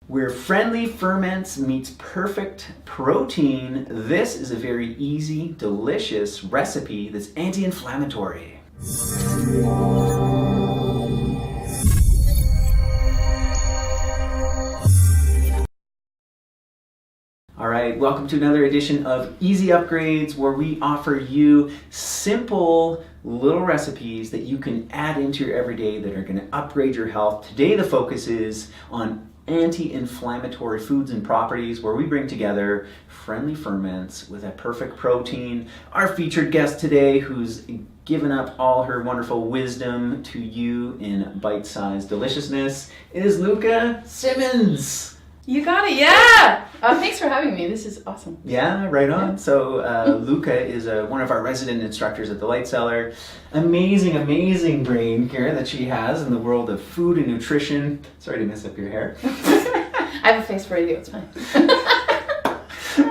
Where friendly ferments meets perfect protein, this is a very easy, delicious recipe that's anti-inflammatory. All right, welcome to another edition of Easy Upgrades, where we offer you simple little recipes that you can add into your everyday that are going to upgrade your health. Today the focus is on anti-inflammatory foods and properties, where we bring together friendly ferments with a perfect protein. Our featured guest today, who's given up all her wonderful wisdom to you in bite-sized deliciousness, is Luca Simmons. You got it, yeah! Thanks for having me. This is awesome. Yeah, right on. Yeah. So Luca is one of our resident instructors at the Light Cellar. Amazing brain here that she has in the world of food and nutrition. Sorry to mess up your hair. I have a face for radio, it's fine.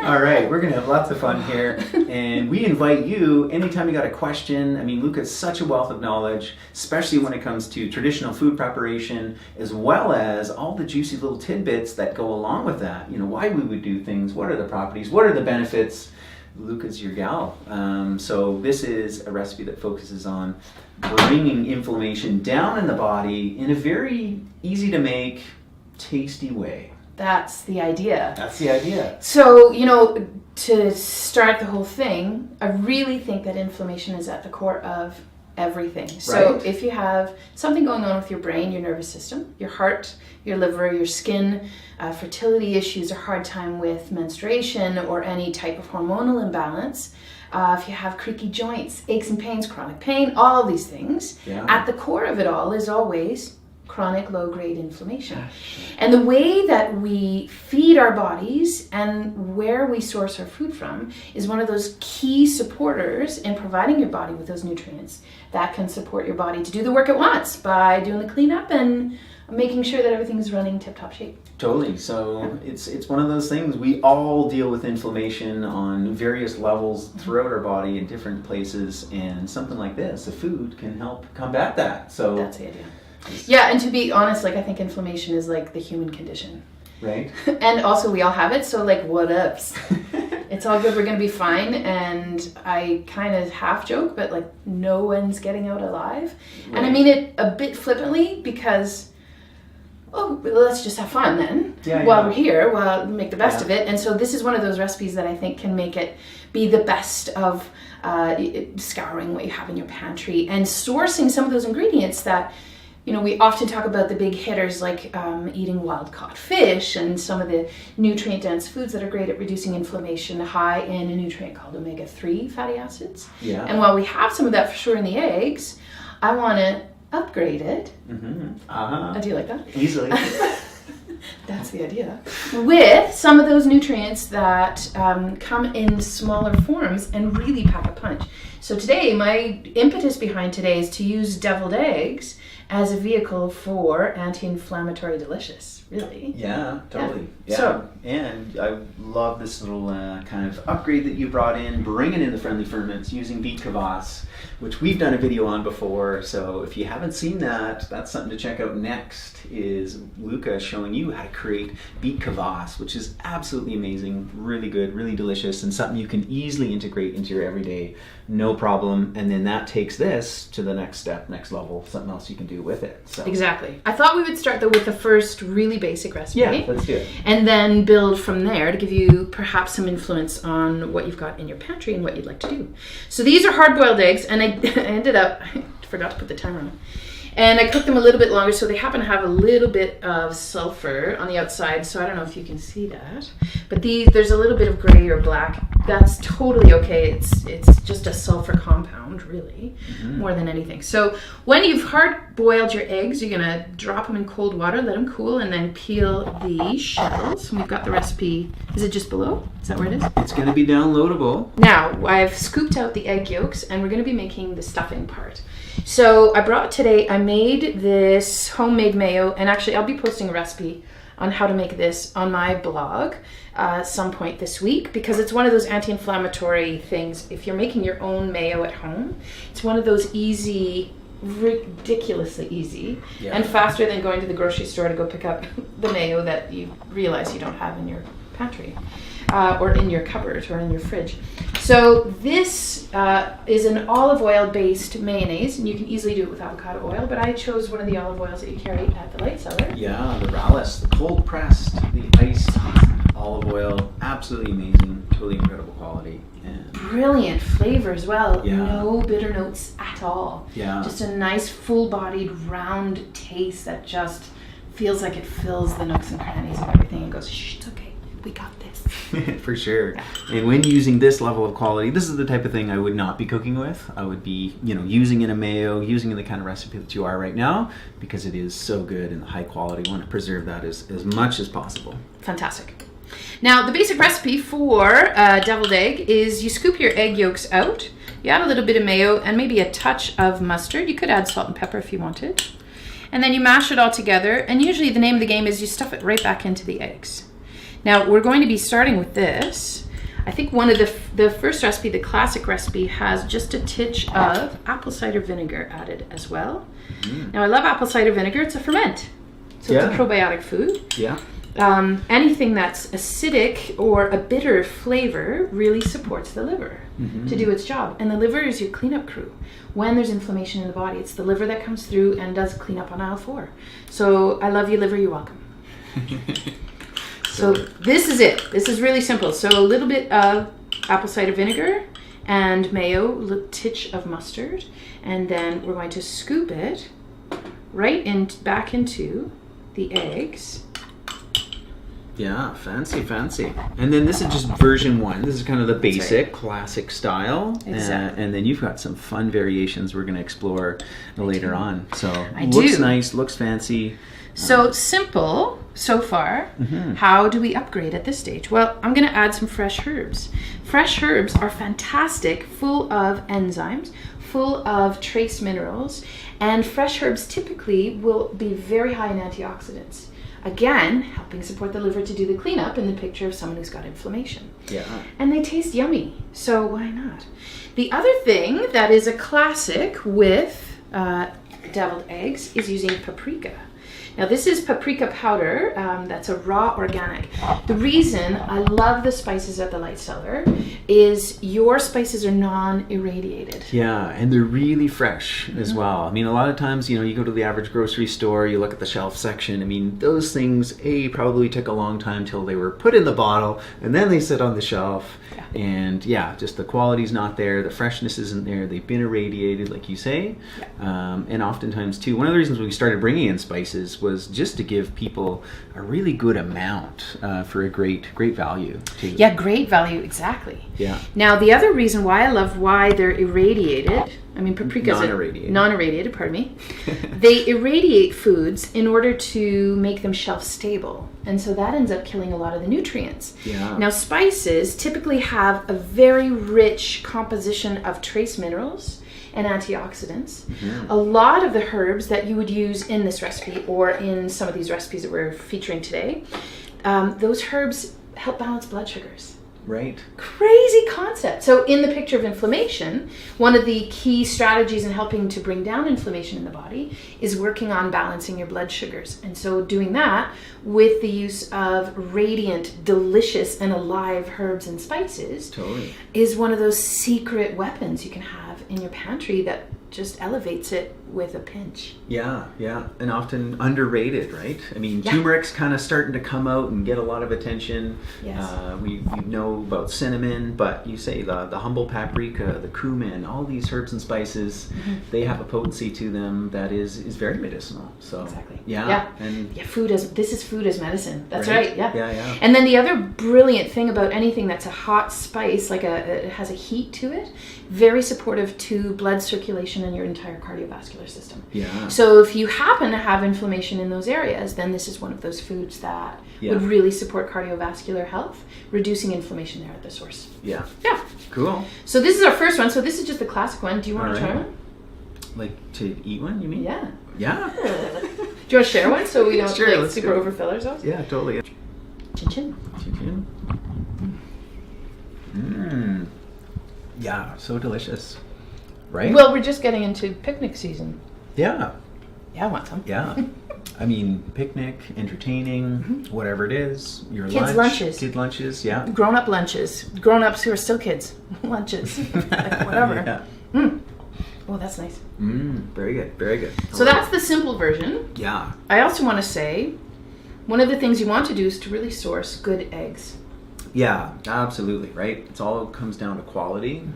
All right, we're going to have lots of fun here, and we invite you, anytime you got a question. I mean, Luca's such a wealth of knowledge, especially when it comes to traditional food preparation, as well as all the juicy little tidbits that go along with that. You know, why we would do things, what are the properties, what are the benefits. Luca's your gal. So this is a recipe that focuses on bringing inflammation down in the body in a very easy to make, tasty way. That's the idea. That's the idea. So, you know, to start the whole thing, I really think that inflammation is at the core of everything. So if you have something going on with your brain, your nervous system, your heart, your liver, your skin, fertility issues, a hard time with menstruation or any type of hormonal imbalance, if you have creaky joints, aches and pains, chronic pain, all of these things, at the core of it all is always chronic low-grade inflammation. And the way that we feed our bodies and where we source our food from is one of those key supporters in providing your body with those nutrients that can support your body to do the work it wants by doing the cleanup and making sure that everything's running tip-top shape. Totally. So it's one of those things. We all deal with inflammation on various levels throughout our body in different places, and something like this, the food, can help combat that. So that's the idea. Yeah, and to be honest, like, I think inflammation is like the human condition. Right. And also we all have it, so like, what ups? It's all good, we're going to be fine. And I kind of half joke, but like, no one's getting out alive. Right. And I mean it a bit flippantly because, oh, let's just have fun then. While we're here, we'll make the best of it. And so this is one of those recipes that I think can make it be the best of scouring what you have in your pantry and sourcing some of those ingredients that, you know, we often talk about the big hitters like eating wild-caught fish and some of the nutrient-dense foods that are great at reducing inflammation, high in a nutrient called omega-3 fatty acids. Yeah. And while we have some of that for sure in the eggs, I want to upgrade it. Do you like that? Easily. That's the idea. With some of those nutrients that come in smaller forms and really pack a punch. So today, my impetus behind today is to use deviled eggs as a vehicle for anti-inflammatory delicious, really. Yeah, totally. Yeah. So, and I love this little kind of upgrade that you brought in, bringing in the friendly ferments using beet kvass, which we've done a video on before. So if you haven't seen that, that's something to check out next, is Luca showing you how to create beet kvass, which is absolutely amazing, really good, really delicious, and something you can easily integrate into your everyday, no problem. And then that takes this to the next step, next level, something else you can do with it. So. Exactly. I thought we would start though with the first really basic recipe. Yeah, let's do it. And then build from there to give you perhaps some influence on what you've got in your pantry and what you'd like to do. So these are hard-boiled eggs, and I ended up, I forgot to put the timer on. And I cooked them a little bit longer, so they happen to have a little bit of sulfur on the outside, so I don't know if you can see that. But there's a little bit of gray or black. That's totally okay. It's just a sulfur compound, really, more than anything. So when you've hard-boiled your eggs, you're going to drop them in cold water, let them cool, and then peel the shells. And we've got the recipe. Is it just below? Is that where it is? It's going to be downloadable. Now, I've scooped out the egg yolks, and we're going to be making the stuffing part. So I made this homemade mayo, and actually I'll be posting a recipe on how to make this on my blog some point this week, because it's one of those anti-inflammatory things. If you're making your own mayo at home, it's one of those easy ridiculously easy and faster than going to the grocery store to go pick up the mayo that you realize you don't have in your pantry or in your cupboard or in your fridge. So this is an olive oil based mayonnaise, and you can easily do it with avocado oil, but I chose one of the olive oils that you carry at the light cellar. Yeah, the Rallis, the cold pressed, the iced olive oil, absolutely amazing, totally incredible quality. And brilliant flavor as well. Yeah. No bitter notes at all. Yeah. Just a nice full-bodied round taste that just feels like it fills the nooks and crannies of everything and goes, shh, it's okay, we got this. For sure. And when using this level of quality, this is the type of thing I would not be cooking with. I would be, using in a mayo, using in the kind of recipe that you are right now, because it is so good and high quality. I want to preserve that as much as possible. Fantastic. Now, the basic recipe for deviled egg is you scoop your egg yolks out, you add a little bit of mayo and maybe a touch of mustard. You could add salt and pepper if you wanted. And then you mash it all together, and usually the name of the game is you stuff it right back into the eggs. Now, we're going to be starting with this. I think one of the first recipe, the classic recipe, has just a titch of apple cider vinegar added as well. Now, I love apple cider vinegar. It's a ferment. So it's a probiotic food. Yeah. Anything that's acidic or a bitter flavor really supports the liver to do its job. And the liver is your cleanup crew. When there's inflammation in the body, it's the liver that comes through and does clean up on aisle 4. So I love you, liver. You're welcome. So this is it. This is really simple. So a little bit of apple cider vinegar and mayo, a little titch of mustard, and then we're going to scoop it right back into the eggs. Yeah, fancy. And then this is just version 1. This is kind of the basic, classic style. Exactly. And then you've got some fun variations we're going to explore later on. So I looks do. nice, looks fancy. So simple so far. How do we upgrade at this stage? Well, I'm going to add some fresh herbs. Fresh herbs are fantastic, full of enzymes, full of trace minerals, and fresh herbs typically will be very high in antioxidants. Again, helping support the liver to do the cleanup in the picture of someone who's got inflammation. Yeah. And they taste yummy, so why not? The other thing that is a classic with deviled eggs is using paprika. Now this is paprika powder, that's a raw organic. The reason I love the spices at the light cellar is your spices are non-irradiated. Yeah, and they're really fresh as well. I mean, a lot of times, you go to the average grocery store, you look at the shelf section. I mean, those things, probably took a long time till they were put in the bottle, and then they sit on the shelf. Yeah. And just the quality's not there, the freshness isn't there, they've been irradiated, like you say. Yeah. And oftentimes, too, one of the reasons we started bringing in spices was just to give people a really good amount for a great value, too. Yeah, great value, exactly. Yeah. Now, the other reason why I love why they're irradiated, I mean, paprika's non-irradiated, pardon me. They irradiate foods in order to make them shelf stable. And so that ends up killing a lot of the nutrients. Yeah. Now, spices typically have a very rich composition of trace minerals and antioxidants. A lot of the herbs that you would use in this recipe or in some of these recipes that we're featuring today, those herbs help balance blood sugars. Right. Crazy concept. So in the picture of inflammation, one of the key strategies in helping to bring down inflammation in the body is working on balancing your blood sugars. And so doing that with the use of radiant, delicious, and alive herbs and spices is one of those secret weapons you can have in your pantry that just elevates it with a pinch. Yeah, and often underrated, right? I mean, turmeric's kind of starting to come out and get a lot of attention. Yes. We know about cinnamon, but you say the humble paprika, the cumin, all these herbs and spices, they have a potency to them that is very medicinal. So exactly. This is food as medicine. That's right. Yeah. Yeah. And then the other brilliant thing about anything that's a hot spice, like it has a heat to it, very supportive to blood circulation and your entire cardiovascular system. Yeah. So if you happen to have inflammation in those areas, then this is one of those foods that would really support cardiovascular health, reducing inflammation there at the source. Yeah. Yeah. Cool. So this is our first one. So this is just the classic one. Do you want to try one? Like to eat one, you mean? Yeah. Yeah. Do you want to share one so we don't super overfill ourselves? Yeah, totally. Chin chin. Chin chin. Yeah, so delicious. Right? Well, we're just getting into picnic season. Yeah. Yeah, I want some. Yeah. I mean, picnic, entertaining, whatever it is. Your Kids' lunches. Kid lunches, yeah. Grown-up lunches. Grown-ups who are still kids. Lunches. Like whatever. Yeah. Oh, that's nice. Very good. Very good. So that's the simple version. Yeah. I also want to say, one of the things you want to do is to really source good eggs. Yeah, absolutely, right? It all comes down to quality.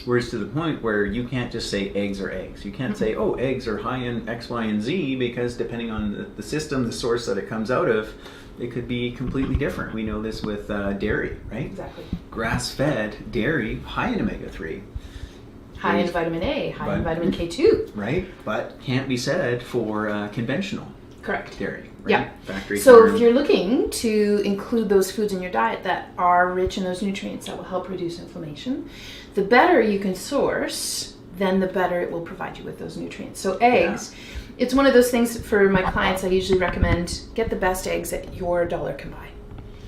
Whereas to the point where you can't just say eggs are eggs. You can't say, oh, eggs are high in X, Y, and Z, because depending on the system, the source that it comes out of, it could be completely different. We know this with dairy, right? Exactly. Grass-fed dairy, high in omega-3. High in vitamin A, high in vitamin K2. Right, but can't be said for conventional Correct. dairy. Right? Yeah. Factory So farm. if you're looking to include those foods in your diet that are rich in those nutrients that will help reduce inflammation, the better you can source, then the better it will provide you with those nutrients. So eggs, it's one of those things for my clients I usually recommend, get the best eggs that your dollar can buy.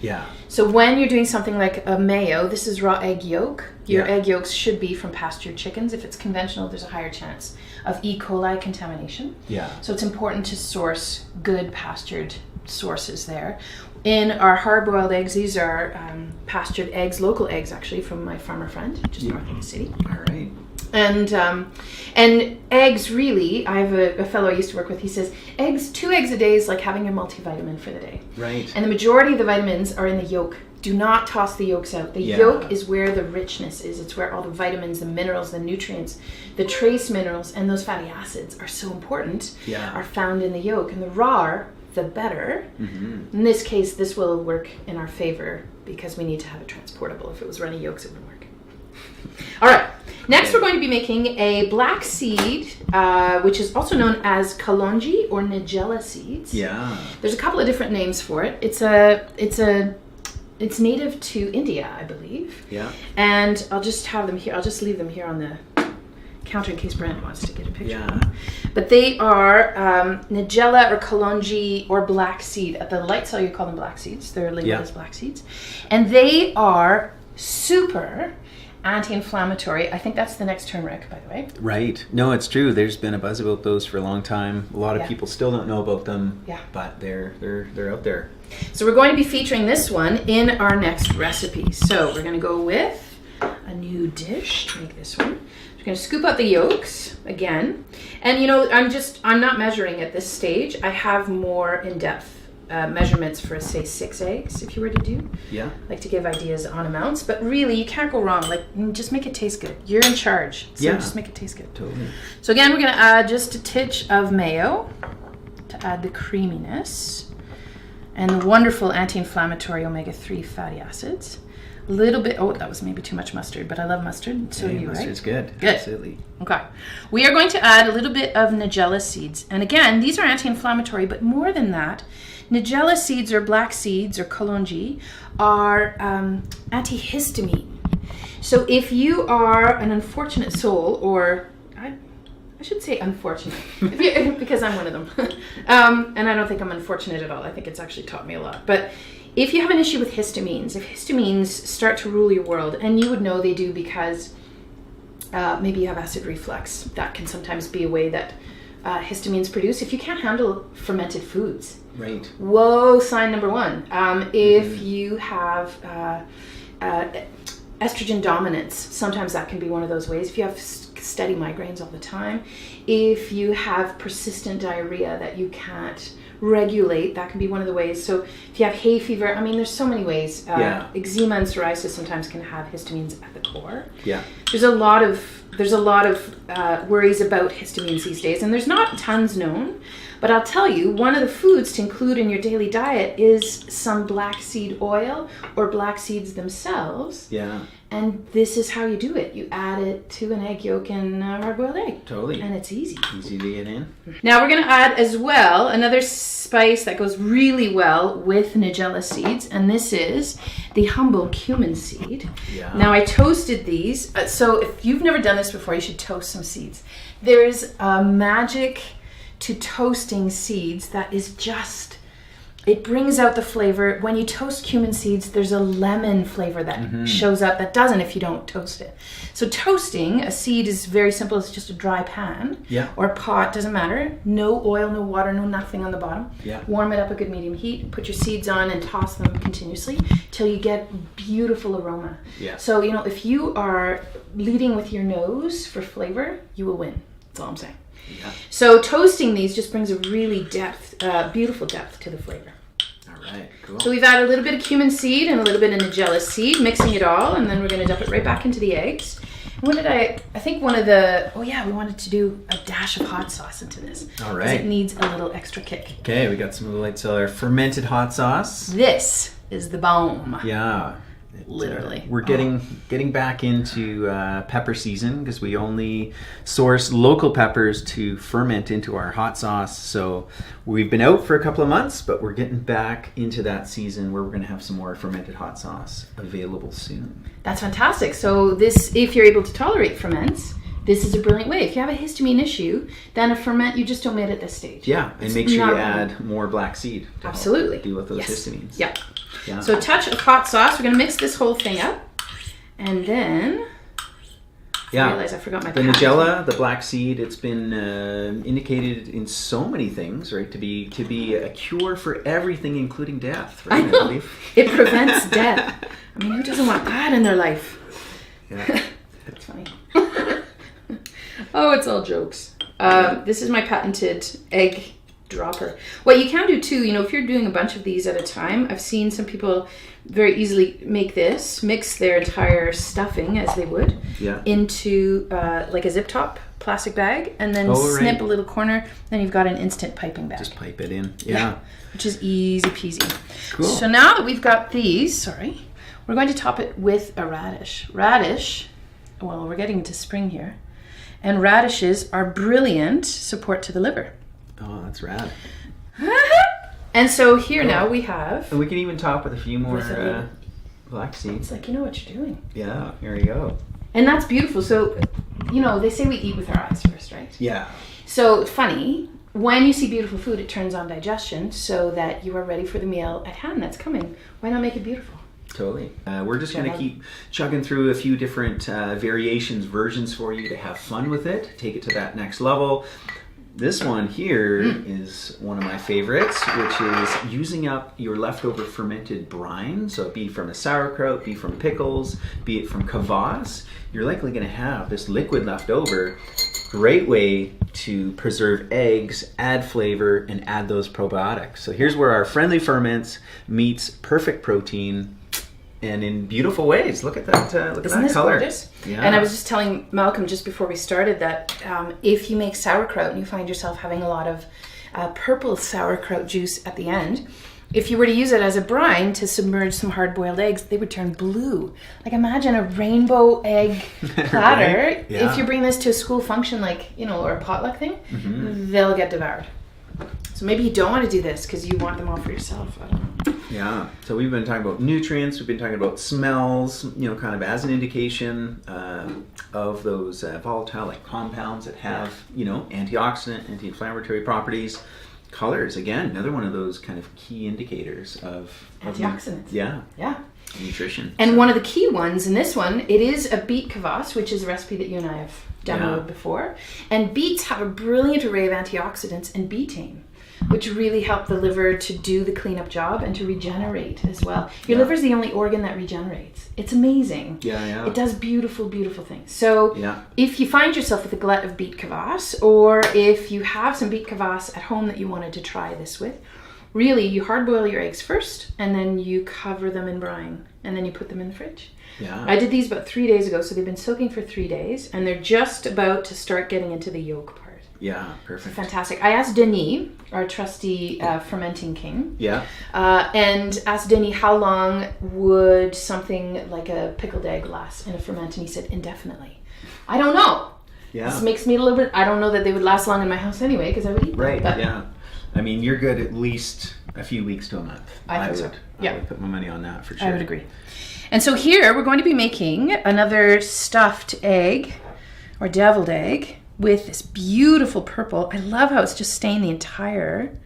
Yeah. So when you're doing something like a mayo, this is raw egg yolk. Your Yeah. egg yolks should be from pastured chickens. If it's conventional, there's a higher chance of E. coli contamination. Yeah. So it's important to source good pastured sources there. In our hard-boiled eggs, these are pastured eggs, local eggs actually, from my farmer friend, just north of the city. All right. And eggs really, I have a fellow I used to work with, he says, two eggs a day is like having your multivitamin for the day. Right. And the majority of the vitamins are in the yolk. Do not toss the yolks out. The yolk is where the richness is. It's where all the vitamins, the minerals, the nutrients, the trace minerals, and those fatty acids are so important, are found in the yolk. And the rawer, the better. In this case, this will work in our favor because we need to have it transportable. If it was runny yolks, it wouldn't work. All right. Next, we're going to be making a black seed, which is also known as kalonji or nigella seeds. Yeah. There's a couple of different names for it. It's native to India, I believe. Yeah. And I'll just have them here. I'll just leave them here on the counter in case Brent wants to get a picture of them. But they are nigella or kalonji or black seed. At the light cell, you call them black seeds. They're labeled as black seeds. And they are super anti-inflammatory. I think that's the next turmeric, by the way. Right. No, it's true. There's been a buzz about those for a long time. A lot of people still don't know about them. Yeah. But they're out there. So we're going to be featuring this one in our next recipe. So we're going to go with a new dish to make this one. We're going to scoop out the yolks again. And you know, I'm not measuring at this stage. I have more in-depth measurements for, say, 6 eggs, if you were to do. Yeah. Like to give ideas on amounts, but really you can't go wrong. Like, just make it taste good. You're in charge, so just make it taste good. Totally. So again, we're going to add just a titch of mayo to add the creaminess and the wonderful anti-inflammatory omega-3 fatty acids. A little bit, that was maybe too much mustard, but I love mustard, so do you, right? Mustard's good. Absolutely. Okay. We are going to add a little bit of nigella seeds. And again, these are anti-inflammatory, but more than that, nigella seeds or black seeds or kalonji are antihistamine. So if you are an unfortunate soul, or I should say unfortunate, because I'm one of them, and I don't think I'm unfortunate at all. I think it's actually taught me a lot. But if you have an issue with histamines, if histamines start to rule your world, and you would know they do because maybe you have acid reflux, that can sometimes be a way that histamines produce. If you can't handle fermented foods, right? Whoa, sign number one. If you have estrogen dominance, sometimes that can be one of those ways. If you have steady migraines all the time, if you have persistent diarrhea that you can't regulate, that can be one of the ways. So if you have hay fever, I mean, there's so many ways. Eczema and psoriasis sometimes can have histamines at the core. Yeah. There's a lot of worries about histamines these days, and there's not tons known. But I'll tell you, one of the foods to include in your daily diet is some black seed oil or black seeds themselves. Yeah. And this is how you do it. You add it to an egg yolk and a hard-boiled egg. Totally. And it's easy. Easy to get in. Now we're going to add as well another spice that goes really well with nigella seeds, and this is the humble cumin seed. Yeah. Now I toasted these. So if you've never done this before, you should toast some seeds. There's a magic to toasting seeds that is just It brings out the flavor. When you toast cumin seeds, there's a lemon flavor that shows up that doesn't if you don't toast it. So toasting a seed is very simple. It's just a dry pan or a pot, doesn't matter. No oil, no water, no nothing on the bottom. Warm it up a good medium heat. Put your seeds on and toss them continuously till you get beautiful aroma. So, you know, if you are leading with your nose for flavor, you will win. That's all I'm saying. So toasting these just brings a really beautiful depth to the flavor. All right, cool. So we've added a little bit of cumin seed and a little bit of nigella seed, mixing it all, and then we're going to dump it right back into the eggs. And what did I think one of the, we wanted to do a dash of hot sauce into this. All right. It needs a little extra kick. Okay, we got some of the Light Cellar fermented hot sauce. This is the bomb. Yeah. Literally. We're getting back into pepper season because we only source local peppers to ferment into our hot sauce. So we've been out for a couple of months, but we're getting back into that season where we're going to have some more fermented hot sauce available soon. That's fantastic. So this, if you're able to tolerate ferments, this is a brilliant way. If you have a histamine issue, then a ferment, you just omit at this stage. Yeah, and make sure you add more black seed to help deal with those histamines. Yeah. So a touch of hot sauce. We're going to mix this whole thing up. And then I realize I forgot my The nigella, the black seed, it's been indicated in so many things, right? To be a cure for everything, including death, right? I know. It prevents death. I mean, who doesn't want that in their life? Yeah. It's funny. Oh, it's all jokes. This is my patented egg dropper. What you can do too, you know, if you're doing a bunch of these at a time, I've seen some people very easily make this, mix their entire stuffing as they would into like a zip top plastic bag, and then snip a little corner, then you've got an instant piping bag. Just pipe it in. Which is easy peasy. Cool. So now that we've got these, we're going to top it with a radish. Well, we're getting into spring here. And radishes are brilliant support to the liver. Oh, that's rad. And so here now we have... And we can even top with a few more black seeds. It's like, you know what you're doing. Yeah, here you go. And that's beautiful. So, you know, they say we eat with our eyes first, right? Yeah. So, funny, when you see beautiful food, it turns on digestion so that you are ready for the meal at hand that's coming. Why not make it beautiful? Totally. We're just going to keep chugging through a few different versions for you to have fun with it, take it to that next level. This one here is one of my favorites, which is using up your leftover fermented brine. So be it from a sauerkraut, be it from pickles, be it from kvass. You're likely going to have this liquid left over. Great way to preserve eggs, add flavor, and add those probiotics. So here's where our friendly ferments meets perfect protein. And in beautiful ways. Look at that! Look Isn't at that this color. Gorgeous? Yeah. And I was just telling Malcolm just before we started that if you make sauerkraut and you find yourself having a lot of purple sauerkraut juice at the end, if you were to use it as a brine to submerge some hard-boiled eggs, they would turn blue. Like imagine a rainbow egg platter. Right? Yeah. If you bring this to a school function, like or a potluck thing, they'll get devoured. So maybe you don't want to do this because you want them all for yourself. I don't know. Yeah. So we've been talking about nutrients. We've been talking about smells. Kind of as an indication of those volatile compounds that have antioxidant, anti-inflammatory properties. Colors, again, another one of those kind of key indicators of antioxidants. Yeah. Yeah. Nutrition. And one of the key ones in this one, it is a beet kvass, which is a recipe that you and I have demoed before. And beets have a brilliant array of antioxidants and betaine, which really help the liver to do the cleanup job and to regenerate as well. Your liver is the only organ that regenerates. It's amazing. Yeah. It does beautiful, beautiful things. So if you find yourself with a glut of beet kvass, or if you have some beet kvass at home that you wanted to try this with, really you hard boil your eggs first and then you cover them in brine and then you put them in the fridge. Yeah. I did these about 3 days ago, so they've been soaking for 3 days and they're just about to start getting into the yolk part. Yeah, perfect. Fantastic. I asked Denis, our trusty fermenting king, and asked Denis how long would something like a pickled egg last in a ferment, and he said indefinitely. I don't know. Yeah. This makes me a little bit, I don't know that they would last long in my house anyway, because I would eat them. Right, yeah. I mean, you're good at least a few weeks to a month. I would put my money on that for sure. I would agree. And so here we're going to be making another stuffed egg or deviled egg with this beautiful purple. I love how it's just stained the entire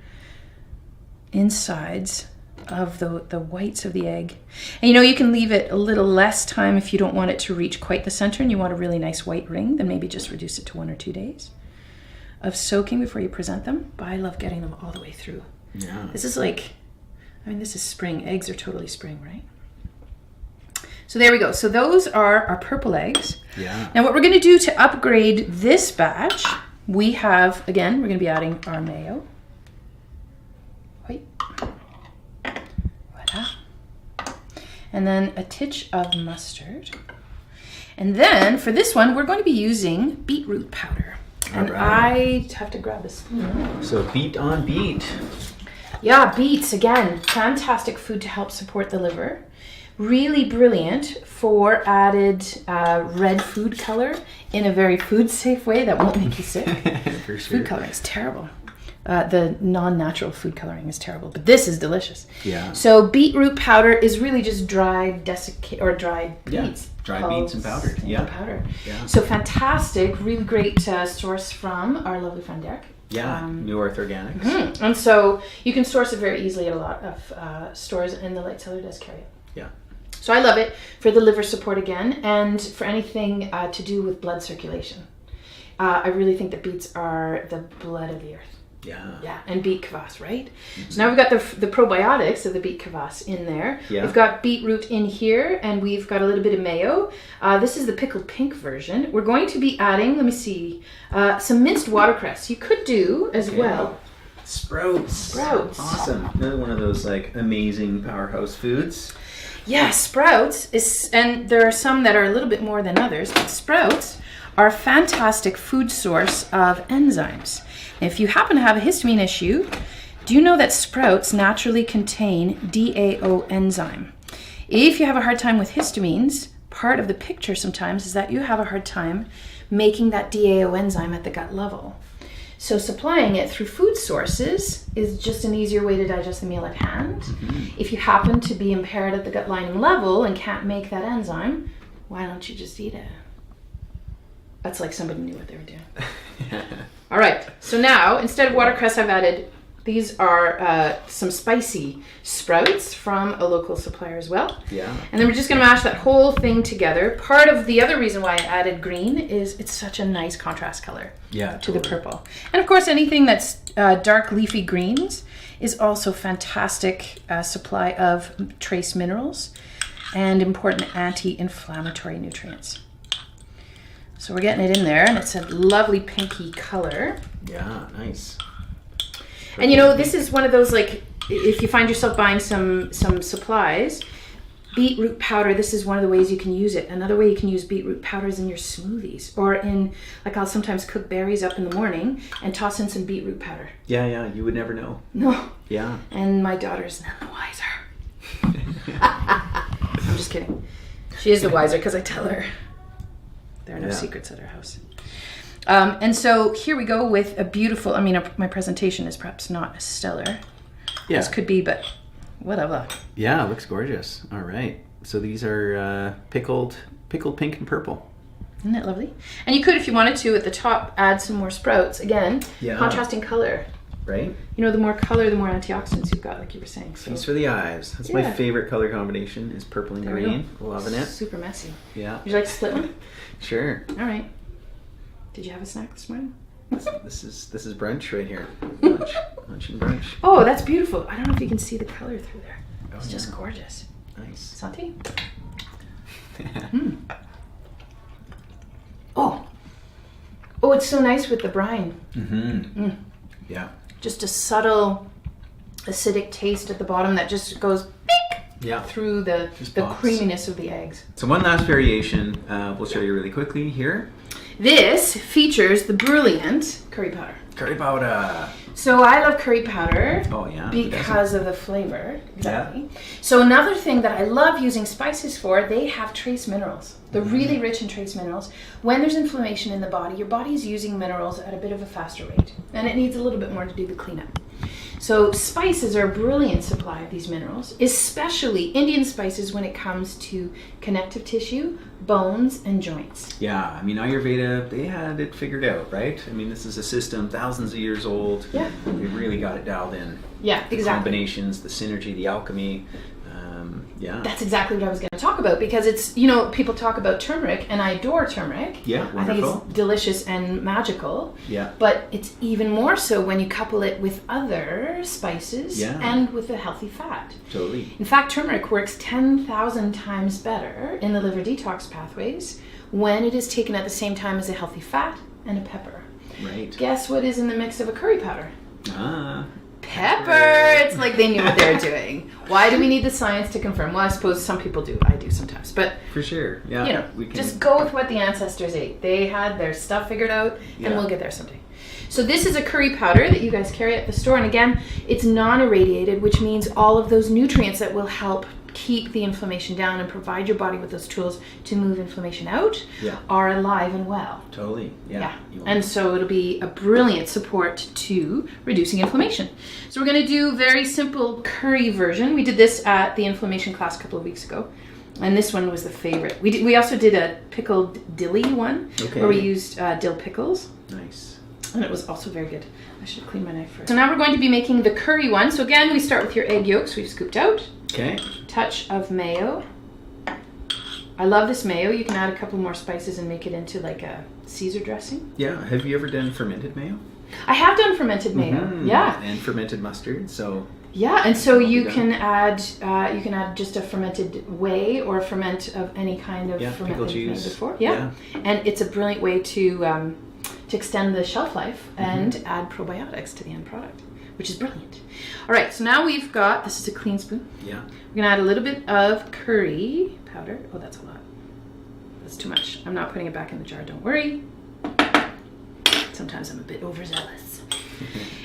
insides of the whites of the egg. And you can leave it a little less time if you don't want it to reach quite the center and you want a really nice white ring, then maybe just reduce it to 1 or 2 days of soaking before you present them. But I love getting them all the way through. Yeah. This is this is spring. Eggs are totally spring, right? So there we go. So those are our purple eggs. Yeah. Now what we're going to do to upgrade this batch, we have, again, we're going to be adding our mayo. Voila. And then a titch of mustard. And then for this one, we're going to be using beetroot powder. And I have to grab a spoon. So beet on beet. Yeah, beets, again, fantastic food to help support the liver. Really brilliant for added red food color in a very food safe way that won't make you sick. For sure. Food coloring is terrible. The non-natural food coloring is terrible, but this is delicious. Yeah. So beetroot powder is really just dried beets. Dried beets and powder. Yeah. Powder. Yeah. So fantastic, really great source from our lovely friend Derek. Yeah, New Earth Organics. Mm-hmm. And so you can source it very easily at a lot of stores, and the Light Cellar does carry it. Yeah. So I love it for the liver support again, and for anything to do with blood circulation. I really think that beets are the blood of the earth. Yeah. Yeah, and beet kvass, right? Mm-hmm. So now we've got the probiotics of the beet kvass in there. Yeah. We've got beetroot in here, and we've got a little bit of mayo. This is the pickled pink version. We're going to be adding, let me see, some minced watercress. You could do as well. Sprouts. Awesome. Another one of those amazing powerhouse foods. Yeah, sprouts and there are some that are a little bit more than others, but sprouts are a fantastic food source of enzymes. If you happen to have a histamine issue, do you know that sprouts naturally contain DAO enzyme? If you have a hard time with histamines, part of the picture sometimes is that you have a hard time making that DAO enzyme at the gut level. So supplying it through food sources is just an easier way to digest the meal at hand. Mm-hmm. If you happen to be impaired at the gut lining level and can't make that enzyme, why don't you just eat it? That's like somebody knew what they were doing. All right, so now instead of watercress, I've added, these are some spicy sprouts from a local supplier as well. Yeah. And then we're just gonna mash that whole thing together. Part of the other reason why I added green is it's such a nice contrast color to the purple. And of course, anything that's dark leafy greens is also fantastic supply of trace minerals and important anti-inflammatory nutrients. So we're getting it in there, and it's a lovely pinky color. Yeah, nice. And this is one of those, if you find yourself buying some supplies, beetroot powder, this is one of the ways you can use it. Another way you can use beetroot powder is in your smoothies, or in, I'll sometimes cook berries up in the morning and toss in some beetroot powder. Yeah, you would never know. No. Yeah. And my daughter's none the wiser. I'm just kidding. She is the wiser because I tell her. There are no secrets at our house. And so here we go with a beautiful, my presentation is perhaps not as stellar as could be, but whatever. Yeah, it looks gorgeous. All right. So these are pickled pink and purple. Isn't that lovely? And you could, if you wanted to, at the top, add some more sprouts. Again, contrasting color. Right. The more color, the more antioxidants you've got, like you were saying. So. Feast for the eyes. That's my favorite color combination is purple and green. Loving it. Super messy. Yeah. Would you like to split one? Sure. All right. Did you have a snack this morning? This is brunch right here. Lunch and brunch. Oh, that's beautiful. I don't know if you can see the color through there. It's just gorgeous. Nice. Santé. Oh, it's so nice with the brine. Mm-hmm. Mm. Yeah. Just a subtle acidic taste at the bottom that just goes through the creaminess of the eggs. So one last variation we'll show you really quickly here. This features the brilliant curry powder. Curry powder. So I love curry powder. Oh yeah. Because of the flavor. Exactly. Yeah. So another thing that I love using spices for, they have trace minerals. They're really rich in trace minerals. When there's inflammation in the body, your body is using minerals at a bit of a faster rate. And it needs a little bit more to do the cleanup. So spices are a brilliant supply of these minerals, especially Indian spices when it comes to connective tissue, bones, and joints. Yeah, I mean, Ayurveda, they had it figured out, right? I mean, this is a system thousands of years old. Yeah. They really got it dialed in. Yeah, The exactly. combinations, the synergy, the alchemy. Yeah. That's exactly what I was going to talk about, because it's, people talk about turmeric, and I adore turmeric. Yeah, I think wonderful. it's delicious and magical. Yeah. But it's even more so when you couple it with other spices and with a healthy fat. Totally. In fact, turmeric works 10,000 times better in the liver detox pathways when it is taken at the same time as a healthy fat and a pepper. Right. Guess what is in the mix of a curry powder? Pepper. It's like they knew what they were doing. Why do we need the science to confirm? Well, I suppose some people do. I do sometimes. But, For sure. Yeah. just go with what the ancestors ate. They had their stuff figured out, and we'll get there someday. So this is a curry powder that you guys carry at the store. And again, it's non-irradiated, which means all of those nutrients that will help keep the inflammation down and provide your body with those tools to move inflammation out are alive and well. Totally. Yeah. And so it'll be a brilliant support to reducing inflammation. So we're going to do a very simple curry version. We did this at the inflammation class a couple of weeks ago. And this one was the favorite. We also did a pickled dilly one where we used dill pickles. Nice. And it was also very good. I should clean my knife first. So now we're going to be making the curry one. So again, we start with your egg yolks we've scooped out. Okay. Touch of mayo. I love this mayo. You can add a couple more spices and make it into like a Caesar dressing. Yeah. Have you ever done fermented mayo? I have done fermented mayo. Yeah. And fermented mustard. So. Yeah, and so you can add just a fermented whey or a ferment of any kind of ferment pickle that you've made juice. before. Yeah. And it's a brilliant way to extend the shelf life and add probiotics to the end product, which is brilliant. All right, so now we've got, this is a clean spoon. Yeah. We're gonna add a little bit of curry powder. Oh, that's a lot. That's too much. I'm not putting it back in the jar, don't worry. Sometimes I'm a bit overzealous.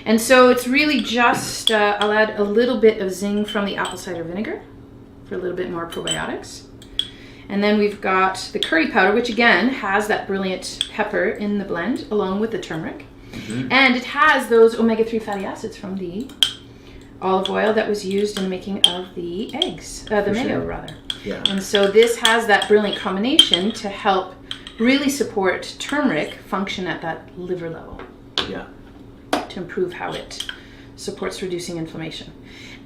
And so it's really just, I'll add a little bit of zing from the apple cider vinegar for a little bit more probiotics. And then we've got the curry powder, which again has that brilliant pepper in the blend along with the turmeric. And it has those omega-3 fatty acids from the olive oil that was used in the making of the eggs, the mayo rather. Yeah. And so this has that brilliant combination to help really support turmeric function at that liver level. Yeah. To improve how it supports reducing inflammation.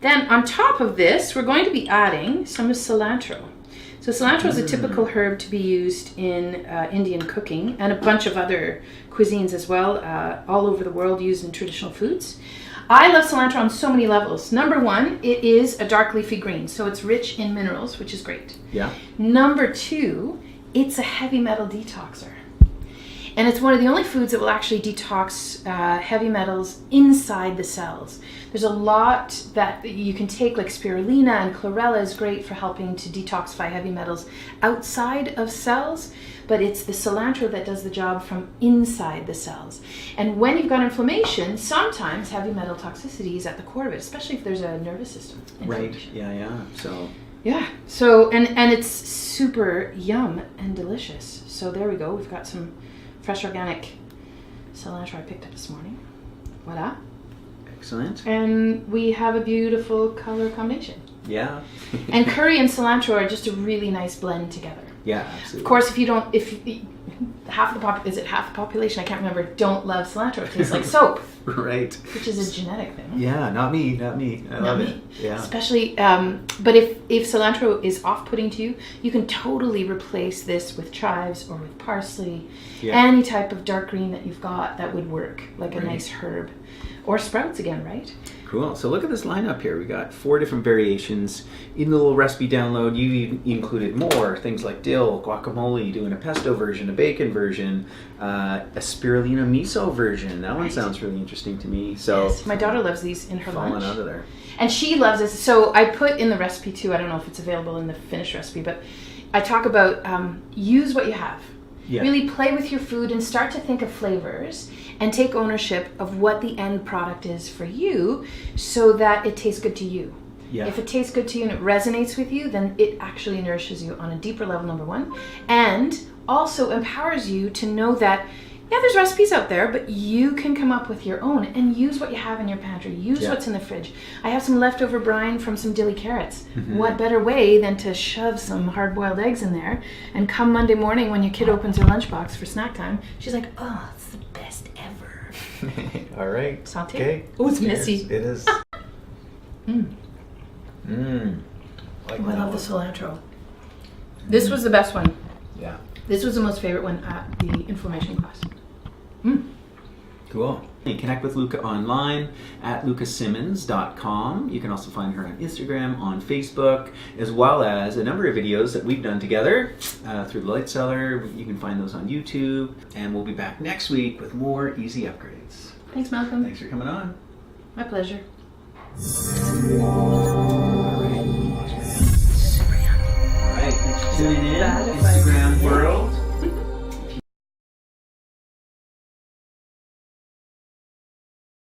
Then on top of this, we're going to be adding some cilantro. So cilantro is a typical herb to be used in Indian cooking and a bunch of other cuisines as well, all over the world used in traditional foods. I love cilantro on so many levels. Number one, it is a dark leafy green, so it's rich in minerals, which is great. Yeah. Number two, it's a heavy metal detoxer. And it's one of the only foods that will actually detox heavy metals inside the cells. There's a lot that you can take, like spirulina and chlorella is great for helping to detoxify heavy metals outside of cells, but it's the cilantro that does the job from inside the cells. And when you've got inflammation, sometimes heavy metal toxicity is at the core of it, especially if there's a nervous system inflammation. Right. Yeah. So. Yeah. So and it's super yum and delicious. So there we go. We've got some fresh organic cilantro I picked up this morning. Voila. Excellent. And we have a beautiful color combination. Yeah. And curry and cilantro are just a really nice blend together. Yeah, absolutely. Of course, if half the population, I can't remember, don't love cilantro. It tastes like soap. Right. Which is a genetic thing. Yeah, not me. I love it. Yeah. Especially, but if cilantro is off-putting to you, you can totally replace this with chives or with parsley. Yeah. Any type of dark green that you've got that would work, like a nice herb. Or sprouts again, right? Cool. So look at this lineup here. We got 4 different variations. In the little recipe download, you included more things like dill, guacamole, doing a pesto version, a bacon version, a spirulina miso version. That one sounds really interesting to me. So yes, my daughter loves these in her lunch. Falling out of there. And she loves this. So I put in the recipe too. I don't know if it's available in the finished recipe, but I talk about use what you have. Yeah. Really play with your food and start to think of flavors and take ownership of what the end product is for you so that it tastes good to you. Yeah. If it tastes good to you and it resonates with you, then it actually nourishes you on a deeper level, number one, and also empowers you to know that Yeah, there's recipes out there, but you can come up with your own and use what you have in your pantry. Use what's in the fridge. I have some leftover brine from some dilly carrots. What better way than to shove some hard-boiled eggs in there, and come Monday morning when your kid opens her lunchbox for snack time, she's like, oh, it's the best ever. All right. Sauté. Okay. Oh, it's Cheers. messy. It is. Like Oh, I love the cilantro. This was the best one. Yeah. This was the most favorite one at the information class. Cool. You can connect with Luca online at lucasimmons.com. You can also find her on Instagram, on Facebook, as well as a number of videos that we've done together through the Light Cellar. You can find those on YouTube. And we'll be back next week with more easy upgrades. Thanks, Malcolm. Thanks for coming on. My pleasure.